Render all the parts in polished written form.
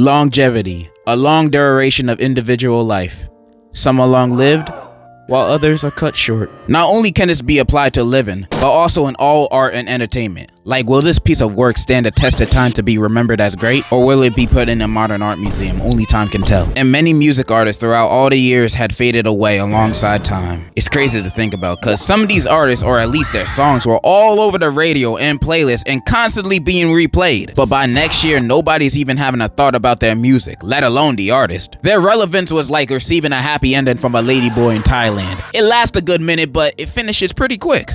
Longevity, a long duration of individual life. Some are long-lived, while others are cut short. Not only can this be applied to living, but also in all art and entertainment. Like, will this piece of work stand the test of time to be remembered as great, or will it be put in a modern art museum? Only time can tell. And many music artists throughout all the years had faded away alongside time. It's crazy to think about, cause some of these artists, or at least their songs, were all over the radio and playlists and constantly being replayed. But by next year, nobody's even having a thought about their music, let alone the artist. Their relevance was like receiving a happy ending from a ladyboy in Thailand. It lasts a good minute, but it finishes pretty quick.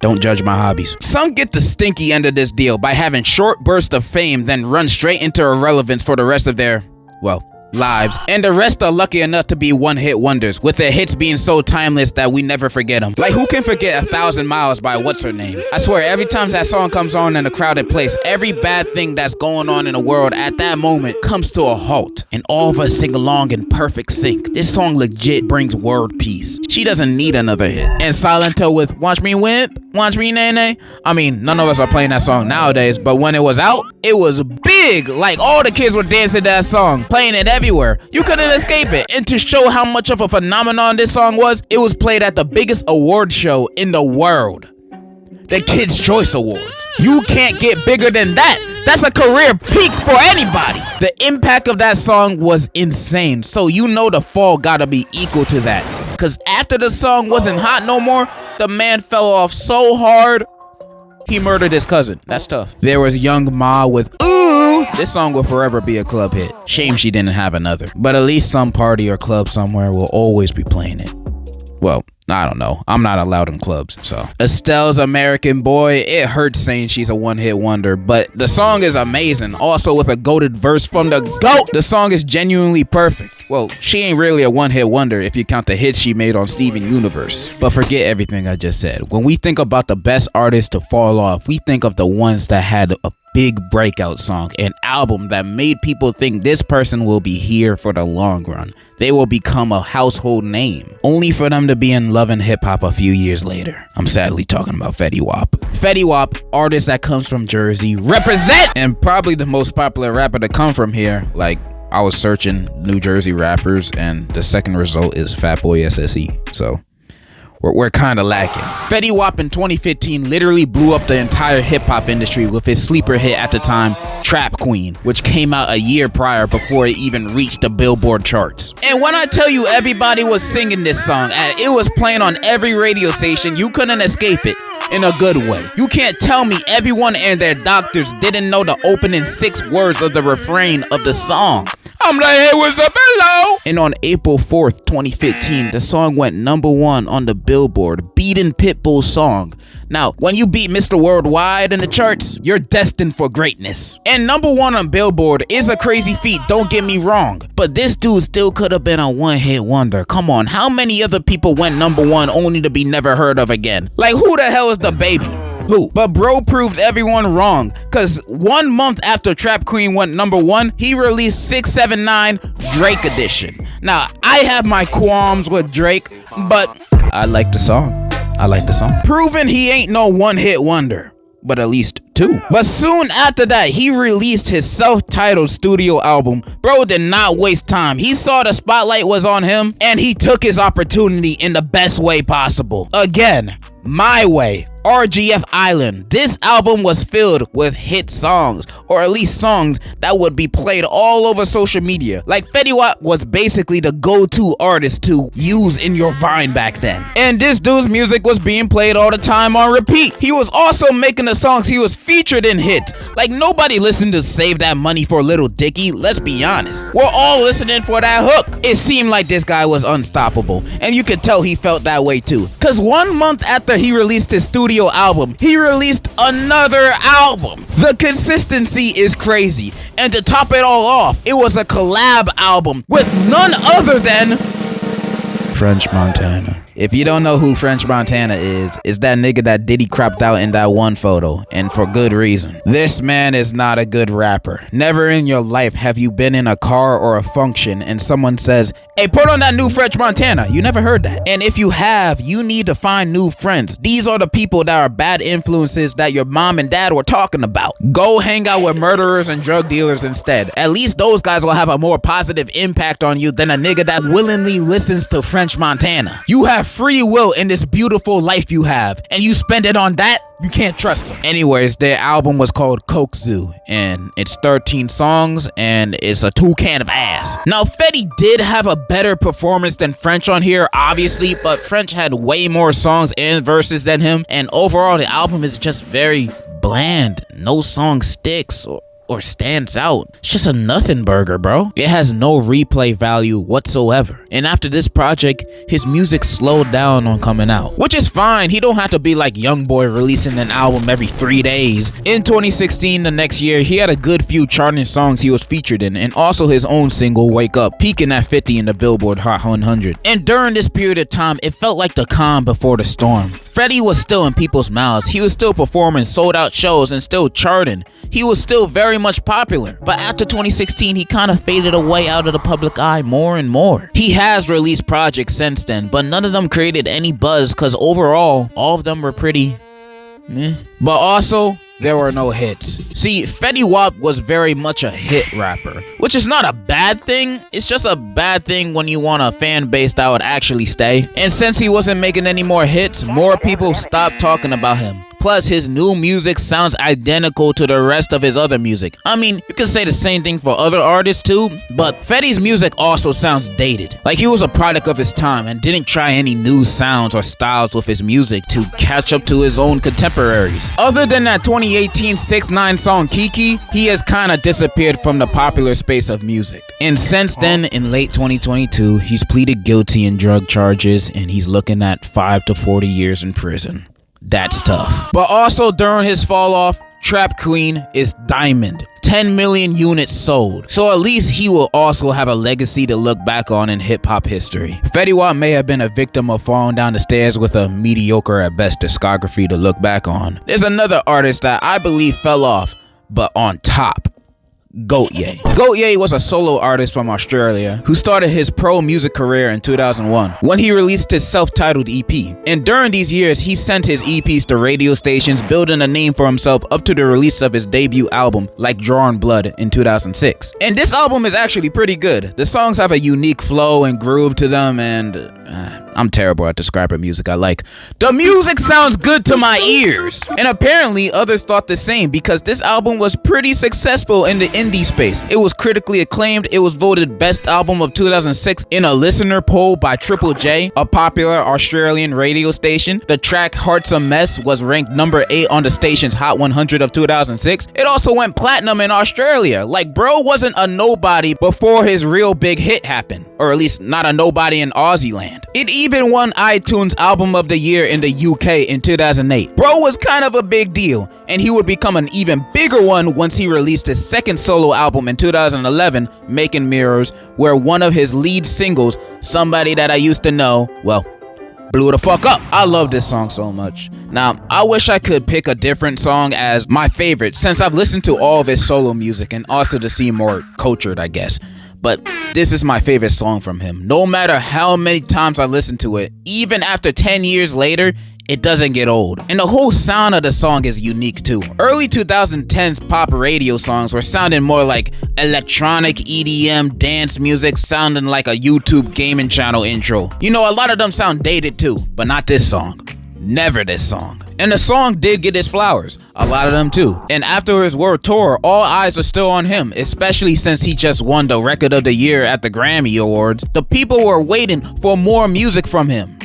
Don't judge my hobbies. Some get the stinky end of this deal by having short bursts of fame, then run straight into irrelevance for the rest of their, well, lives. And the rest are lucky enough to be one-hit wonders, with their hits being so timeless that we never forget them. Like, who can forget 1,000 Miles by what's her name? I swear, every time that song comes on in a crowded place, every bad thing that's going on in the world at that moment comes to a halt, and all of us sing along in perfect sync. This song legit brings world peace. She doesn't need another hit. And Silent Hill with Watch Me Wimp, Watch Me Nene. I mean, none of us are playing that song nowadays, but when it was out, it was big. Like, all the kids were dancing to that song, playing it everywhere. You couldn't escape it. And to show how much of a phenomenon this song was, it was played at the biggest award show in the world, the Kids' Choice Awards. You can't get bigger than that. That's a career peak for anybody. The impact of that song was insane, so you know the fall gotta be equal to that. Cause after the song wasn't hot no more, the man fell off so hard, he murdered his cousin. That's tough. There was Young Ma with Ooh. This song will forever be a club hit. Shame she didn't have another. But at least some party or club somewhere will always be playing it. Well, I don't know. I'm not allowed in clubs, so. Estelle's American Boy, it hurts saying she's a one-hit wonder, but the song is amazing. Also with a goated verse from the GOAT. The song is genuinely perfect. Well, she ain't really a one-hit wonder if you count the hits she made on Steven Universe. But forget everything I just said. When we think about the best artists to fall off, we think of the ones that had a big breakout song, an album that made people think this person will be here for the long run. They will become a household name, only for them to be in love and hip-hop a few years later. I'm sadly talking about Fetty Wap. Fetty Wap, artist that comes from Jersey, represent! And probably the most popular rapper to come from here. Like, I was searching New Jersey rappers, and the second result is Fatboy SSE, so we're kind of lacking. Fetty Wap in 2015 literally blew up the entire hip-hop industry with his sleeper hit at the time, Trap Queen, which came out a year prior before it even reached the Billboard charts. And when I tell you everybody was singing this song, it was playing on every radio station, you couldn't escape it. In a good way. You can't tell me everyone and their doctors didn't know the opening 6 words of the refrain of the song. I'm like, hey, what's up, hello? And on April 4th, 2015, the song went #1 on the Billboard, beating Pitbull's song. Now, when you beat Mr. Worldwide in the charts, you're destined for greatness. And #1 on Billboard is a crazy feat, don't get me wrong. But this dude still could have been a one-hit wonder. Come on, how many other people went #1 only to be never heard of again? Like, who the hell is the baby? Who? But bro proved everyone wrong, cause 1 month after Trap Queen went #1, he released 679 Drake Edition. Now, I have my qualms with Drake, but I like the song. Proving he ain't no one-hit wonder, but at least 2. But soon after that, he released his self-titled studio album. Bro did not waste time. He saw the spotlight was on him, and he took his opportunity in the best way possible. Again, My Way, RGF Island. This album was filled with hit songs, or at least songs that would be played all over social media. Like, Fetty Wap was basically the go-to artist to use in your Vine back then. And this dude's music was being played all the time on repeat. He was also making the songs he was featured in hits. Like, nobody listened to Save That Money for Little Dicky, let's be honest. We're all listening for that hook. It seemed like this guy was unstoppable, and you could tell he felt that way too. Cause 1 month after he released his studio album, he released another album. The consistency is crazy. And to top it all off, it was a collab album with none other than French Montana. If you don't know who French Montana is, it's that nigga that Diddy cropped out in that one photo, and for good reason. This man is not a good rapper. Never in your life have you been in a car or a function and someone says, hey, put on that new French Montana. You never heard that. And if you have, you need to find new friends. These are the people that are bad influences that your mom and dad were talking about. Go hang out with murderers and drug dealers instead. At least those guys will have a more positive impact on you than a nigga that willingly listens to French Montana. You have free will in this beautiful life you have, and you spend it on that? You can't trust them. Anyways, their album was called Coke Zoo, and it's 13 songs, and it's a toucan of ass. Now, Fetty did have a better performance than French on here, obviously, but French had way more songs and verses than him, and overall, the album is just very bland. No song sticks or stands out. It's just a nothing burger, bro. It has no replay value whatsoever. And after this project, his music slowed down on coming out, which is fine. He don't have to be like YoungBoy releasing an album every 3 days. In 2016, the next year, he had a good few charting songs he was featured in, and also his own single, Wake Up, peaking at 50 in the Billboard Hot 100. And during this period of time, it felt like the calm before the storm. Fetty was still in people's mouths. He was still performing sold out shows and still charting. He was still very much popular. But after 2016, he kind of faded away out of the public eye more and more. He has released projects since then, but none of them created any buzz because overall, all of them were pretty meh. But also, there were no hits. See, Fetty Wap was very much a hit rapper, which is not a bad thing. It's just a bad thing when you want a fan base that would actually stay. And since he wasn't making any more hits, more people stopped talking about him. Plus, his new music sounds identical to the rest of his other music. I mean, you can say the same thing for other artists too, but Fetty's music also sounds dated. Like he was a product of his time and didn't try any new sounds or styles with his music to catch up to his own contemporaries. Other than that 2018 6ix9ine song Kiki, he has kind of disappeared from the popular space of music. And since then, in late 2022, he's pleaded guilty in drug charges and he's looking at 5 to 40 years in prison. That's tough. But also during his fall off, Trap Queen is diamond. 10 million units sold. So at least he will also have a legacy to look back on in hip-hop history. Fetty Wap may have been a victim of falling down the stairs with a mediocre at best discography to look back on. There's another artist that I believe fell off, but on top. Goat-Ye. Goat-Ye was a solo artist from Australia who started his pro music career in 2001 when he released his self-titled EP. And during these years, he sent his EPs to radio stations, building a name for himself up to the release of his debut album, Like Drawing Blood, in 2006. And this album is actually pretty good. The songs have a unique flow and groove to them, and I'm terrible at describing music I like. The music sounds good to my ears. And apparently others thought the same because this album was pretty successful in the indie space. It was critically acclaimed. It was voted best album of 2006 in a listener poll by Triple J, a popular Australian radio station. The track Heart's a Mess was ranked number 8 on the station's Hot 100 of 2006. It also went platinum in Australia. Like, bro wasn't a nobody before his real big hit happened, or at least not a nobody in Aussie land. It even won iTunes Album of the Year in the UK in 2008. Bro was kind of a big deal, and he would become an even bigger one once he released his second solo album in 2011, Making Mirrors, where one of his lead singles, Somebody That I Used to Know, well, blew the fuck up. I love this song so much. Now, I wish I could pick a different song as my favorite, since I've listened to all of his solo music and also to seem more cultured, I guess. But this is my favorite song from him. No matter how many times I listen to it, even after 10 years later, it doesn't get old. And the whole sound of the song is unique too. Early 2010s pop radio songs were sounding more like electronic EDM dance music, sounding like a YouTube gaming channel intro. You know, a lot of them sound dated too, but not this song. Never this song. And the song did get his flowers, a lot of them too. And after his world tour, all eyes are still on him, especially since he just won the Record of the Year at the Grammy Awards. The people were waiting for more music from him.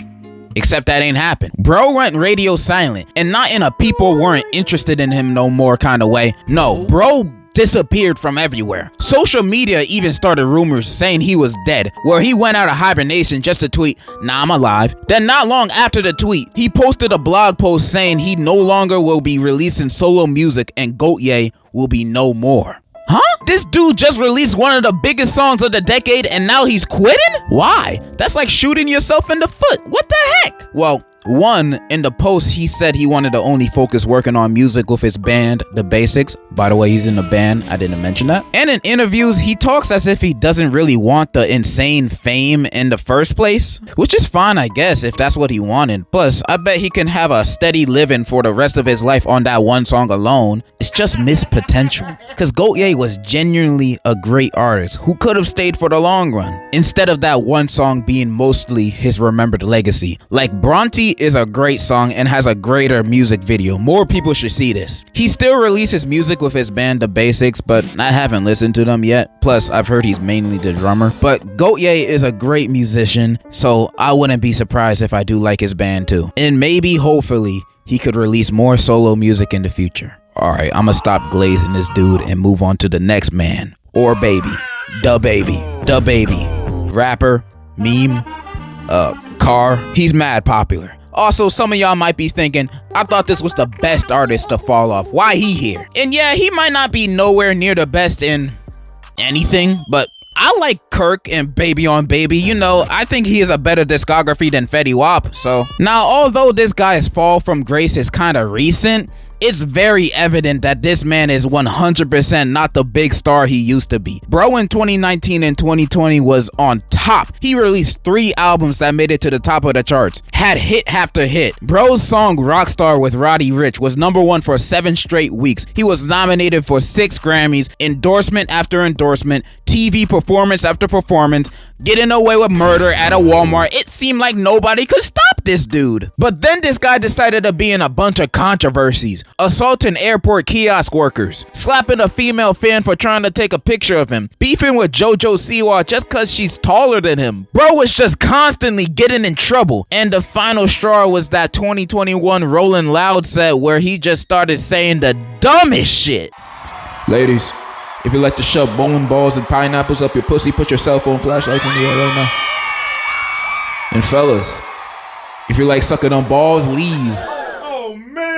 Except that ain't happened. Bro went radio silent, and not in a people weren't interested in him no more kind of way. No, bro disappeared from everywhere. Social media even started rumors saying he was dead, where he went out of hibernation just to tweet, "Nah, I'm alive." Then not long after the tweet, he posted a blog post saying he no longer will be releasing solo music and Goat-Ye will be no more. Huh? This dude just released one of the biggest songs of the decade and now he's quitting? Why? That's like shooting yourself in the foot. What the heck? Well, one, in the post, he said he wanted to only focus working on music with his band, The Basics. By the way, he's in the band. I didn't mention that. And in interviews, he talks as if he doesn't really want the insane fame in the first place, which is fine, I guess, if that's what he wanted. Plus, I bet he can have a steady living for the rest of his life on that one song alone. It's just missed potential. Because Goat was genuinely a great artist who could have stayed for the long run, instead of that one song being mostly his remembered legacy. Like Bronte is a great song and has a greater music video. More people should see this. He still releases music with his band The Basics, but I haven't listened to them yet. Plus, I've heard he's mainly the drummer. But Goat is a great musician, so I wouldn't be surprised if I do like his band too. And maybe, hopefully, he could release more solo music in the future. Alright, I'ma stop glazing this dude and move on to the next man. Or baby. Da Baby. Da Baby. Rapper. Meme. Car. He's mad popular. Also, some of y'all might be thinking, I thought this was the best artist to fall off. Why he here? And yeah, he might not be nowhere near the best in anything, but I like Kirk and Baby on Baby. You know, I think he is a better discography than Fetty Wap. So now, although this guy's fall from grace is kind of recent, it's very evident that this man is 100% not the big star he used to be. Bro in 2019 and 2020 was on top. He released 3 albums that made it to the top of the charts. Had hit after hit. Bro's song Rockstar with Roddy Ricch was #1 for 7 straight weeks. He was nominated for 6 Grammys, endorsement after endorsement, TV performance after performance, getting away with murder at a Walmart. It seemed like nobody could stop this dude. But then this guy decided to be in a bunch of controversies. Assaulting airport kiosk workers, slapping a female fan for trying to take a picture of him, beefing with JoJo Siwa just cause she's taller than him. Bro was just constantly getting in trouble. And the final straw was that 2021 Rolling Loud set where he just started saying the dumbest shit. Ladies, if you like to shove bowling balls and pineapples up your pussy, put your cell phone flashlights in the air right now. And fellas, if you like sucking on balls, leave.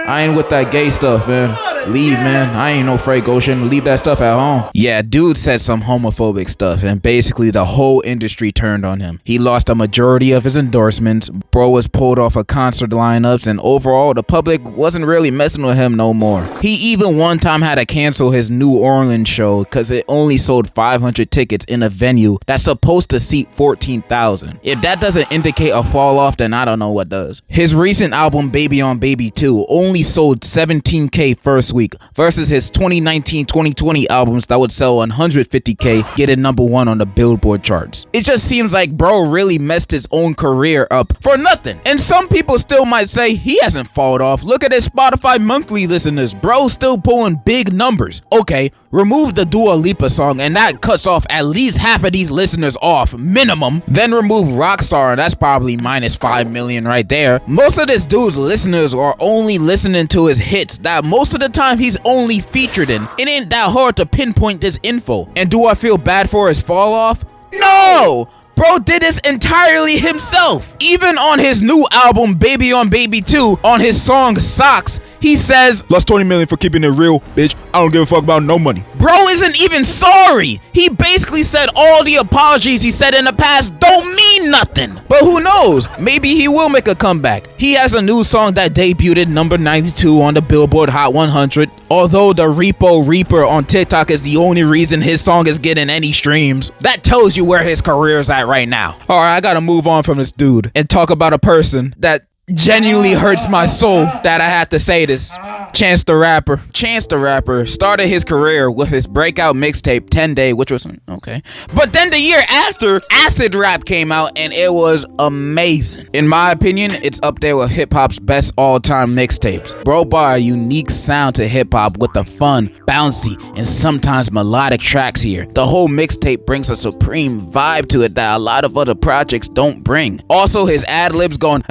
I ain't with that gay stuff, man. Leave, man. I ain't no Frank Ocean. Leave that stuff at home. Yeah, dude said some homophobic stuff, and basically the whole industry turned on him. He lost a majority of his endorsements. Bro was pulled off of concert lineups, and overall, the public wasn't really messing with him no more. He even one time had to cancel his New Orleans show because it only sold 500 tickets in a venue that's supposed to seat 14,000. If that doesn't indicate a fall off, then I don't know what does. His recent album, Baby on Baby 2, only sold 17K first week versus his 2019-2020 albums that would sell 150K, getting #1 on the Billboard charts. It just seems like bro really messed his own career up for nothing. And some people still might say he hasn't fallen off. Look at his Spotify monthly listeners. Bro's still pulling big numbers. Okay, remove the Dua Lipa song and that cuts off at least half of these listeners off, minimum. Then remove Rockstar and that's probably -5 million right there. Most of this dude's listeners are only listening to his hits that most of the time he's only featured in. It ain't that hard to pinpoint this info. And do I feel bad for his fall off? No! Bro did this entirely himself. Even on his new album, Baby on Baby 2, on his song Socks, he says, "Lost 20 million for keeping it real, bitch. I don't give a fuck about no money." Bro isn't even sorry. He basically said all the apologies he said in the past don't mean nothing. But who knows? Maybe he will make a comeback. He has a new song that debuted #92 on the Billboard Hot 100. Although the Repo Reaper on TikTok is the only reason his song is getting any streams. That tells you where his career is at right now. Alright, I gotta move on from this dude and talk about a person that genuinely hurts my soul that I had to say this. Chance the Rapper. Chance the Rapper started his career with his breakout mixtape 10 Day, which was okay. But then the year after, Acid Rap came out and it was amazing. In my opinion, it's up there with hip hop's best all-time mixtapes. Bro brought a unique sound to hip hop with the fun, bouncy, and sometimes melodic tracks here. The whole mixtape brings a supreme vibe to it that a lot of other projects don't bring. Also, his ad-libs going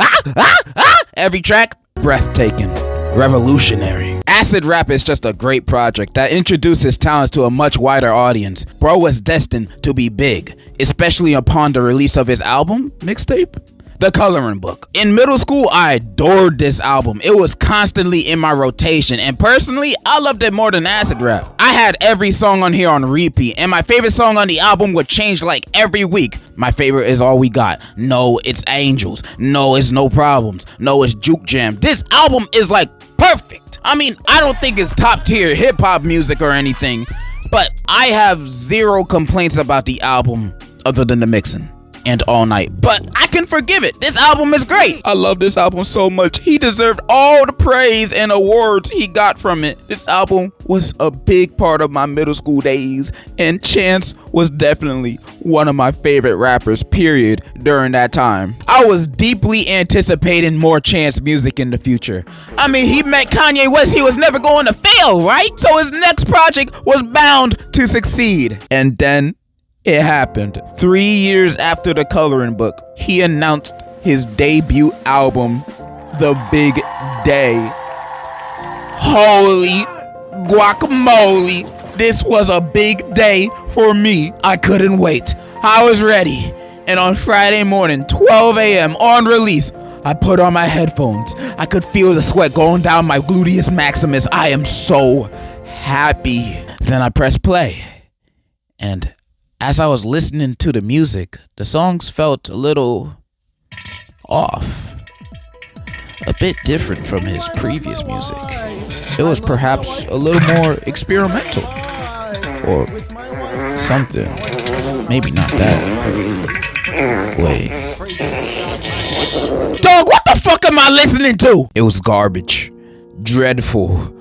every track, breathtaking. Revolutionary. Acid Rap is just a great project that introduced his talents to a much wider audience. Bro was destined to be big, especially upon the release of his album mixtape. The Coloring Book. In middle school, I adored this album. It was constantly in my rotation, and personally, I loved it more than acid rap. I had every song on here on repeat, and my favorite song on the album would change like every week. My favorite is All We Got. No, it's Angels. No, it's No Problems. No, it's Juke Jam. This album is like perfect. I mean, I don't think it's top tier hip hop music or anything, but I have zero complaints about the album other than the mixing and All Night, but I can forgive it. This album is great. I love this album so much. He deserved all the praise and awards he got from it. This album was a big part of my middle school days, and Chance was definitely one of my favorite rappers, period, during that time. I was deeply anticipating more Chance music in the future. I mean, he met Kanye West. He was never going to fail, right? So his next project was bound to succeed. And then it happened. 3 years after The Coloring Book, he announced his debut album, The Big Day. Holy guacamole. This was a big day for me. I couldn't wait. I was ready. And on Friday morning, 12 a.m. on release, I put on my headphones. I could feel the sweat going down my gluteus maximus. I am so happy. Then I pressed play. And as I was listening to the music, the songs felt a little off. A bit different from his previous music. It was perhaps a little more experimental. Or something. Maybe not that. Wait. Dog, what the fuck am I listening to? It was garbage. Dreadful.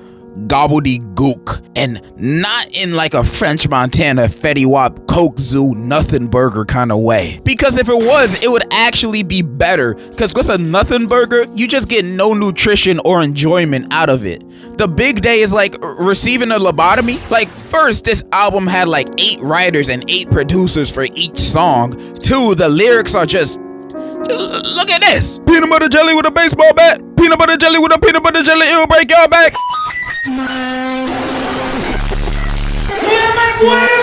Gobbledygook, and not in like a French Montana Fetty Wap Coke Zoo nothing burger kind of way, because if it was, it would actually be better, because with a nothing burger you just get no nutrition or enjoyment out of it. The Big Day is like receiving a lobotomy. Like, first, this album had like 8 writers and 8 producers for each song. 2, the lyrics are just look at this. Peanut butter jelly with a baseball bat. Peanut butter jelly with a peanut butter jelly. It'll break your back.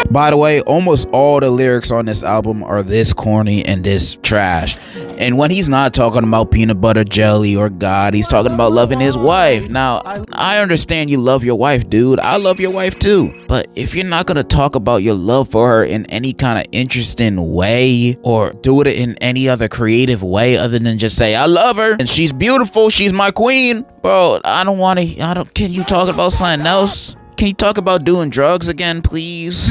By the way, almost all the lyrics on this album are this corny and this trash. And when he's not talking about peanut butter jelly or God, he's talking about loving his wife. Now, I understand you love your wife, dude. I love your wife too. But if you're not gonna talk about your love for her in any kind of interesting way, or do it in any other creative way other than just say, I love her and she's beautiful, she's my queen. Bro, can you talk about something else? Can you talk about doing drugs again, please?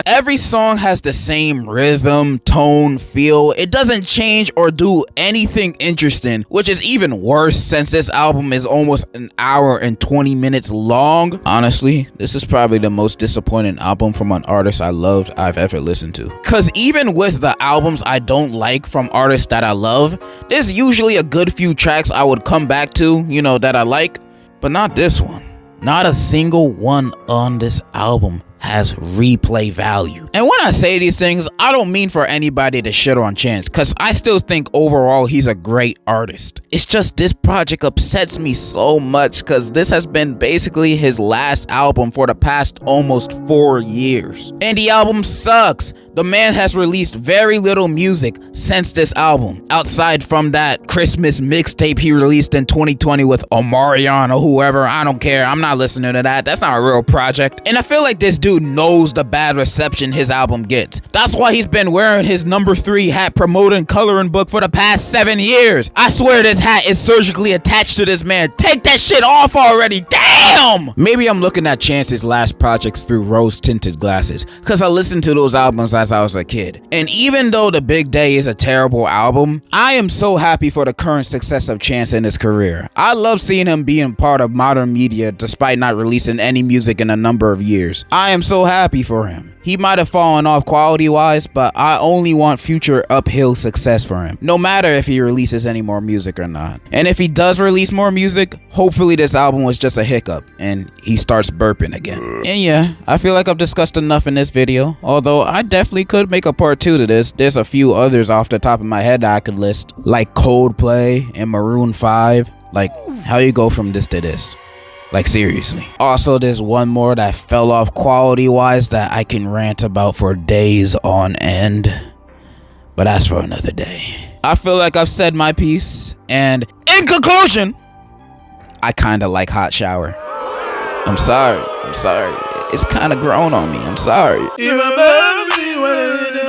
Every song has the same rhythm, tone, feel. It doesn't change or do anything interesting, which is even worse since this album is almost an hour and 20 minutes long. Honestly, this is probably the most disappointing album from an artist I loved I've ever listened to. Cause even with the albums I don't like from artists that I love, there's usually a good few tracks I would come back to, that I like, but not this one. Not a single one on this album has replay value. And when I say these things, I don't mean for anybody to shit on Chance, because I still think overall he's a great artist. It's just this project upsets me so much because this has been basically his last album for the past almost 4 years. And the album sucks. The man has released very little music since this album, outside from that Christmas mixtape he released in 2020 with Omarion or whoever. I don't care. I'm not listening to that. That's not a real project. And I feel like this dude knows the bad reception his album gets. That's why he's been wearing his number 3 hat promoting Coloring Book for the past 7 years. I swear this hat is surgically attached to this man. Take that shit off already. Damn! Maybe I'm looking at Chance's last projects through rose-tinted glasses, because I listened to those albums as I was a kid. And even though The Big Day is a terrible album, I am so happy for the current success of Chance in his career. I love seeing him being part of modern media despite not releasing any music in a number of years. I am so happy for him. He might have fallen off quality-wise, but I only want future uphill success for him, no matter if he releases any more music or not. And if he does release more music, hopefully this album was just a hiccup and he starts burping again. And yeah, I feel like I've discussed enough in this video, although I definitely could make a part 2 to this. There's a few others off the top of my head that I could list, like Coldplay and Maroon 5. Like, how you go from this to this? Like, seriously. Also, there's one more that fell off quality-wise that I can rant about for days on end. But that's for another day. I feel like I've said my piece, and in conclusion, I kind of like hot shower. I'm sorry. It's kind of grown on me. I'm sorry. You remember me when